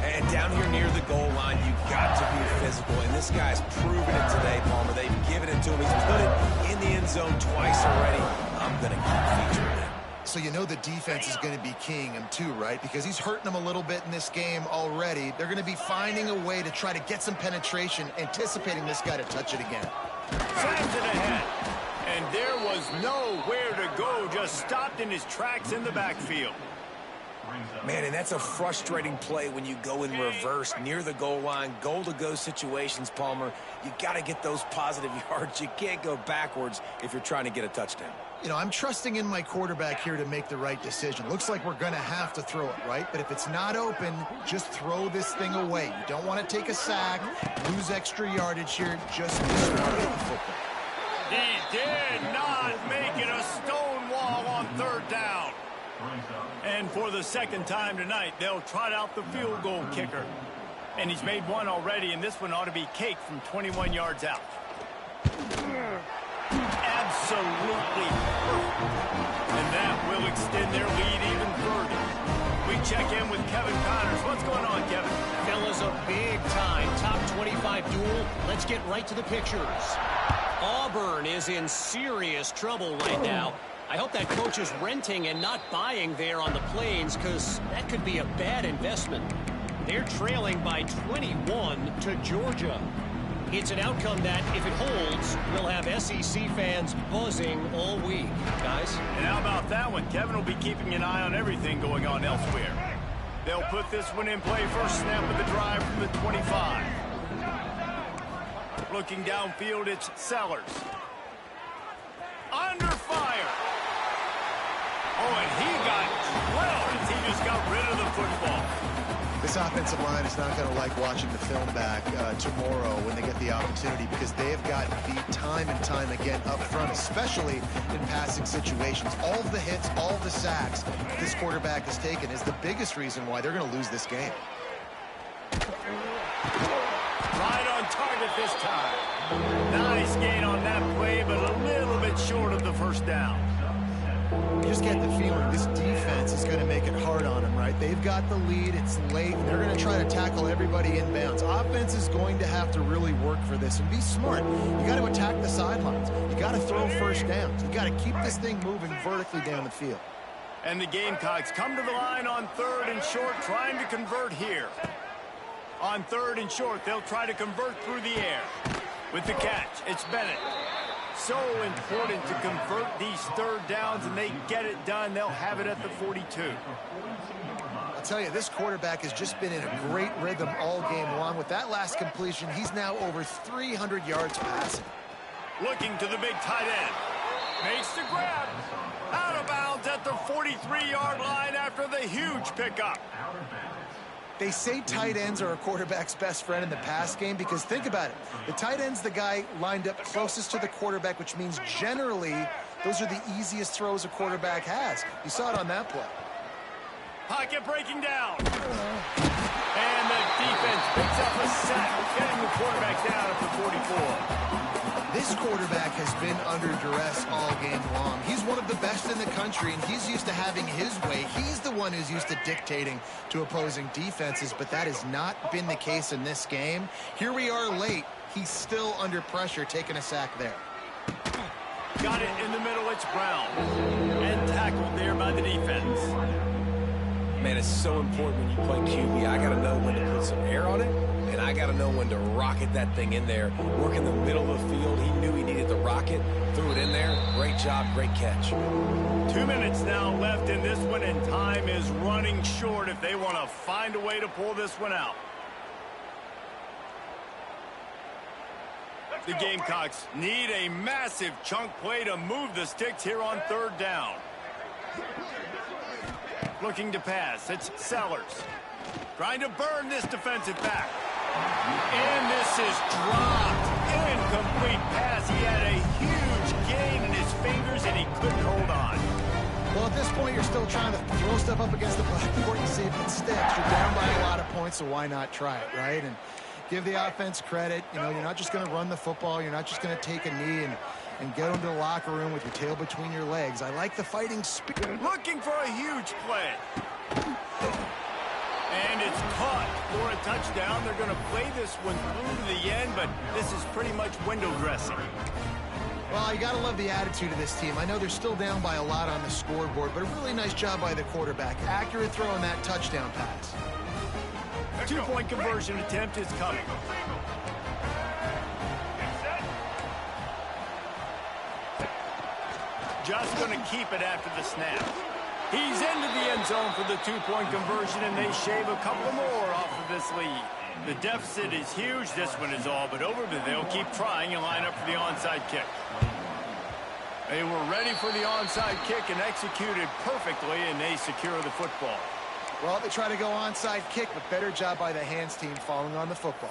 And down here near the goal line, you've got to be physical. And this guy's proven it today, Palmer. They've given it to him. He's put it in the end zone twice already. I'm going to keep featuring him. So you know the defense is going to be keying him too, right? Because he's hurting them a little bit in this game already. They're going to be finding a way to try to get some penetration, anticipating this guy to touch it again. Slams it ahead. And there was nowhere to go, just stopped in his tracks in the backfield. Man, and that's a frustrating play when you go in reverse near the goal line, goal-to-go situations, Palmer. You got to get those positive yards. You can't go backwards if you're trying to get a touchdown. You know, I'm trusting in my quarterback here to make the right decision. Looks like we're going to have to throw it, right? But if it's not open, just throw this thing away. You don't want to take a sack, lose extra yardage here. Just be smart with the football. He did not make it a stone wall on 3rd down. And for the second time tonight, they'll trot out the field goal kicker. And he's made one already, and this one ought to be cake from 21 yards out. Absolutely perfect. And that will extend their lead even further. We check in with Kevin Connors. What's going on, Kevin? Fellas, a big-time top 25 duel. Let's get right to the pictures. Auburn is in serious trouble right now. I hope that coach is renting and not buying there on the Plains, because that could be a bad investment. They're trailing by 21 to Georgia. It's an outcome that, if it holds, will have SEC fans buzzing all week. Guys? And how about that one? Kevin will be keeping an eye on everything going on elsewhere. They'll put this one in play. First snap of the drive from the 25. Looking downfield, it's Sellers. Under fire. Oh, and he got drilled as he just got rid of the football. This offensive line is not going to like watching the film back tomorrow when they get the opportunity, because they have gotten beat time and time again up front, especially in passing situations. All of the hits, all of the sacks this quarterback has taken is the biggest reason why they're going to lose this game. Right on target this time. Nice gain on that play, but a little bit short of the first down. You just get the feeling this defense is going to make it hard on them, right? They've got the lead. It's late, and they're going to try to tackle everybody inbounds. Offense is going to have to really work for this and be smart. You got to attack the sidelines. You got to throw first downs. You got to keep this thing moving vertically down the field. And the Gamecocks come to the line on 3rd and short, trying to convert here. On 3rd and short, they'll try to convert through the air. With the catch, it's Bennett. So important to convert these 3rd downs, and they get it done. They'll have it at the 42. I'll tell you, this quarterback has just been in a great rhythm all game long. With that last completion, he's now over 300 yards passing. Looking to the big tight end. Makes the grab. Out of bounds at the 43-yard line after the huge pickup. They say tight ends are a quarterback's best friend in the pass game, because think about it. The tight end's the guy lined up closest to the quarterback, which means generally those are the easiest throws a quarterback has. You saw it on that play. Pocket breaking down. And the defense picks up a sack, getting the quarterback down at the 44. This quarterback has been under duress all game long. He's one of the best in the country, and he's used to having his way. He's the one who's used to dictating to opposing defenses, but that has not been the case in this game. Here we are late. He's still under pressure, taking a sack there. Got it in the middle. It's Brown. And tackled there by the defense. Man, it's so important when you play QB. I got to know when to put some air on it, and I got to know when to rocket that thing in there. Work in the middle of the field. He knew he needed the rocket, threw it in there. Great job, great catch. 2 minutes now left in this one, and time is running short if they want to find a way to pull this one out. The Gamecocks need a massive chunk play to move the sticks here on 3rd down. Looking to pass, it's Sellers. Trying to burn this defensive back. And this is dropped. Incomplete pass. He had a huge gain in his fingers, and he couldn't hold on. Well, at this point, you're still trying to throw stuff up against the blackboard and see if it sticks. You're down by a lot of points, so why not try it, right? And Give the offense credit. You know, you're not just going to run the football. You're not just going to take a knee and go into the locker room with your tail between your legs. I like the fighting spirit. Looking for a huge play. And it's caught for a touchdown. They're going to play this one through to the end, but this is pretty much window dressing. Well, you got to love the attitude of this team. I know they're still down by a lot on the scoreboard, but a really nice job by the quarterback. Accurate throw on that touchdown pass. Two-point conversion attempt is coming. Just going to keep it after the snap. He's into the end zone for the two-point conversion, and they shave a couple more off of this lead. The deficit is huge. This one is all but over, but they'll keep trying and line up for the onside kick. They were ready for the onside kick and executed perfectly, and they secure the football. Well, they try to go onside kick, but better job by the hands team falling on the football.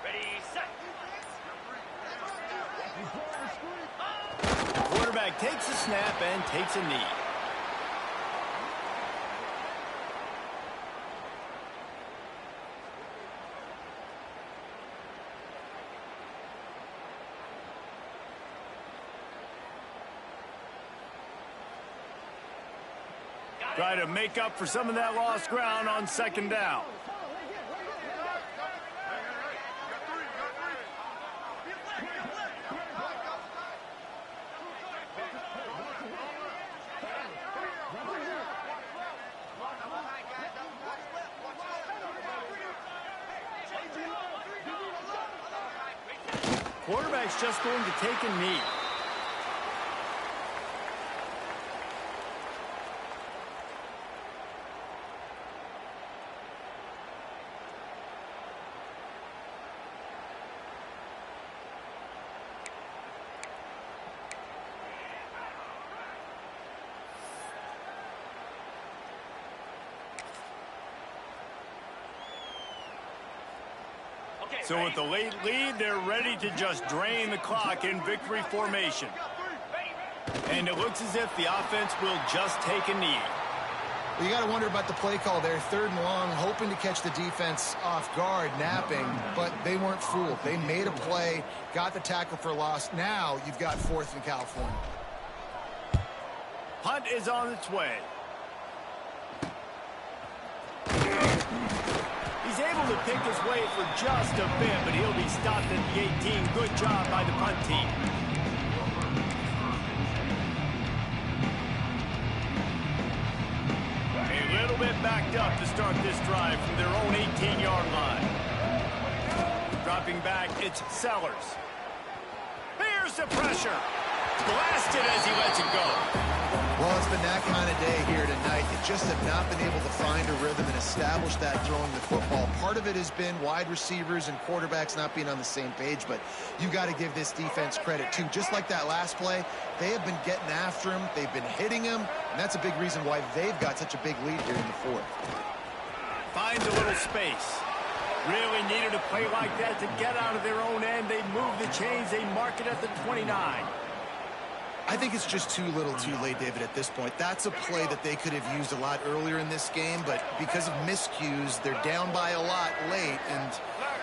Ready, set. Quarterback takes a snap and takes a knee. Try to make up for some of that lost ground on second down. Quarterback's just going to take a knee. So with the late lead, they're ready to just drain the clock in victory formation. And it looks as if the offense will just take a knee. Well, you got to wonder about the play call there. 3rd and long, hoping to catch the defense off guard, napping, but they weren't fooled. They made a play, got the tackle for loss. Now you've got 4th and California. Hunt is on its way. He's able to pick his way for just a bit, but he'll be stopped at the 18. Good job by the punt team. A little bit backed up to start this drive from their own 18-yard line. Dropping back, it's Sellers. Here's the pressure. Blasted as he lets it go. Well, it's been that kind of day here tonight. They just have not been able to find a rhythm and establish that throwing the football. Part of it has been wide receivers and quarterbacks not being on the same page, but you got to give this defense credit too. Just like that last play, they have been getting after him. They've been hitting him, and that's a big reason why they've got such a big lead here in the 4th. Finds a little space. Really needed a play like that to get out of their own end. They move the chains. They mark it at the 29. I think it's just too little too late, David, at this point. That's a play that they could have used a lot earlier in this game, but because of miscues, they're down by a lot late, and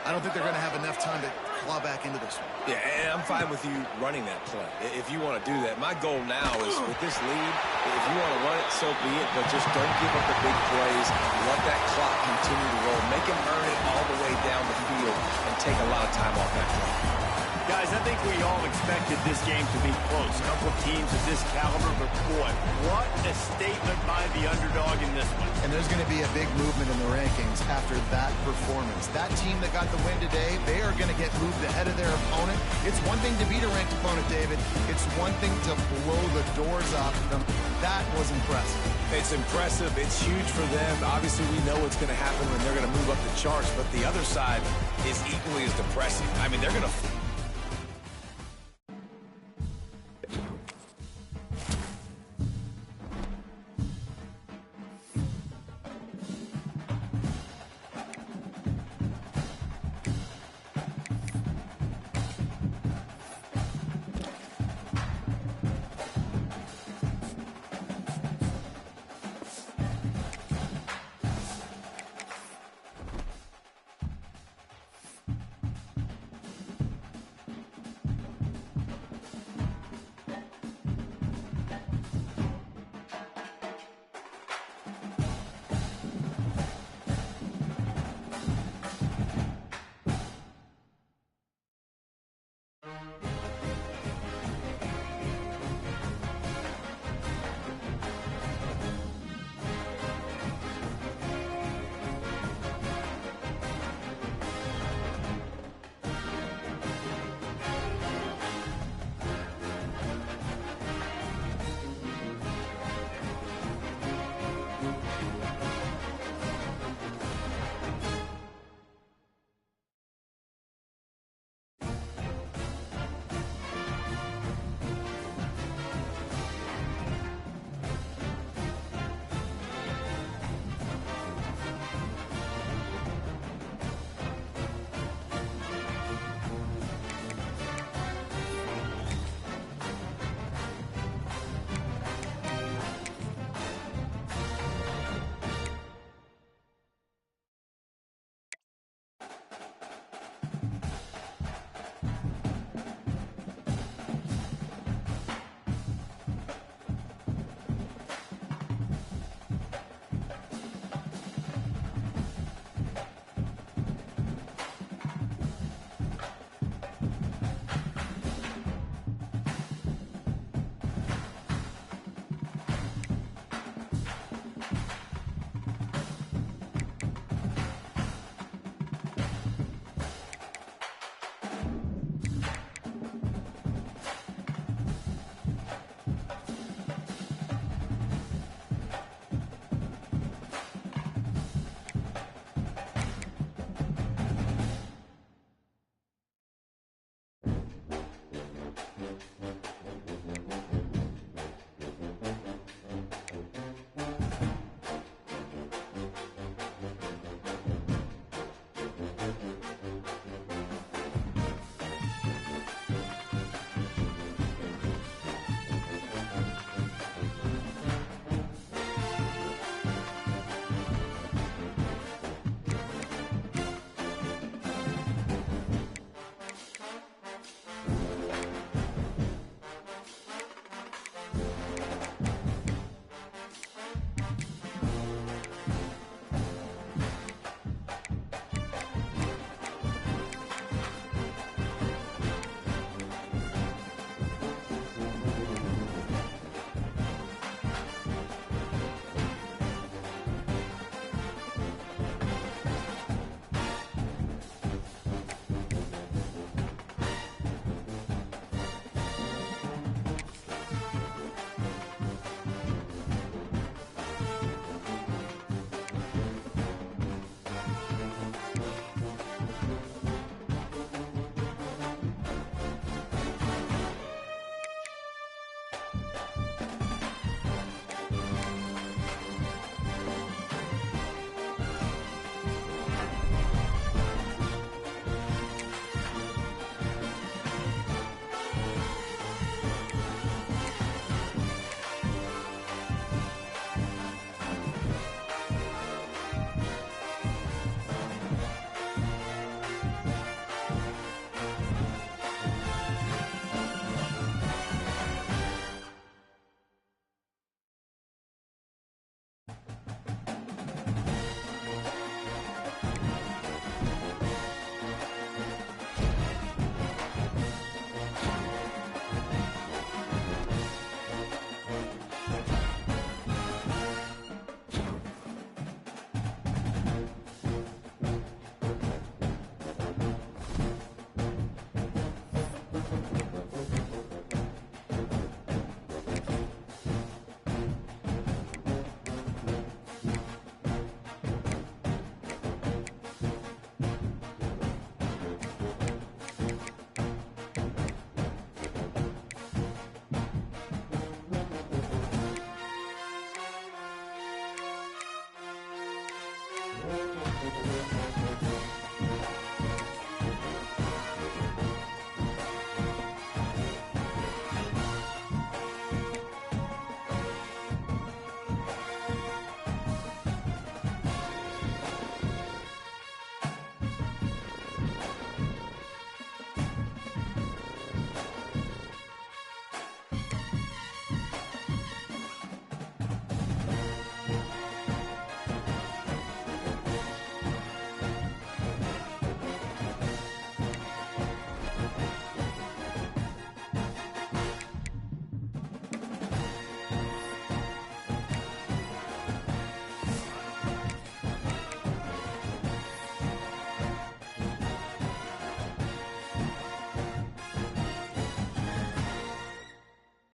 I don't think they're going to have enough time to claw back into this one. Yeah, and I'm fine with you running that play if you want to do that. My goal now is with this lead, if you want to run it, so be it, but just don't give up the big plays. Let that clock continue to roll. Make them earn it all the way down the field and take a lot of time off that clock. Guys, I think we all expected this game to be close. A couple of teams of this caliber, but boy, what a statement by the underdog in this one. And there's going to be a big movement in the rankings after that performance. That team that got the win today, they are going to get moved ahead of their opponent. It's one thing to beat a ranked opponent, David. It's one thing to blow the doors off them. That was impressive. It's impressive. It's huge for them. Obviously, we know what's going to happen when they're going to move up the charts, but the other side is equally as depressing. I mean, they're going to...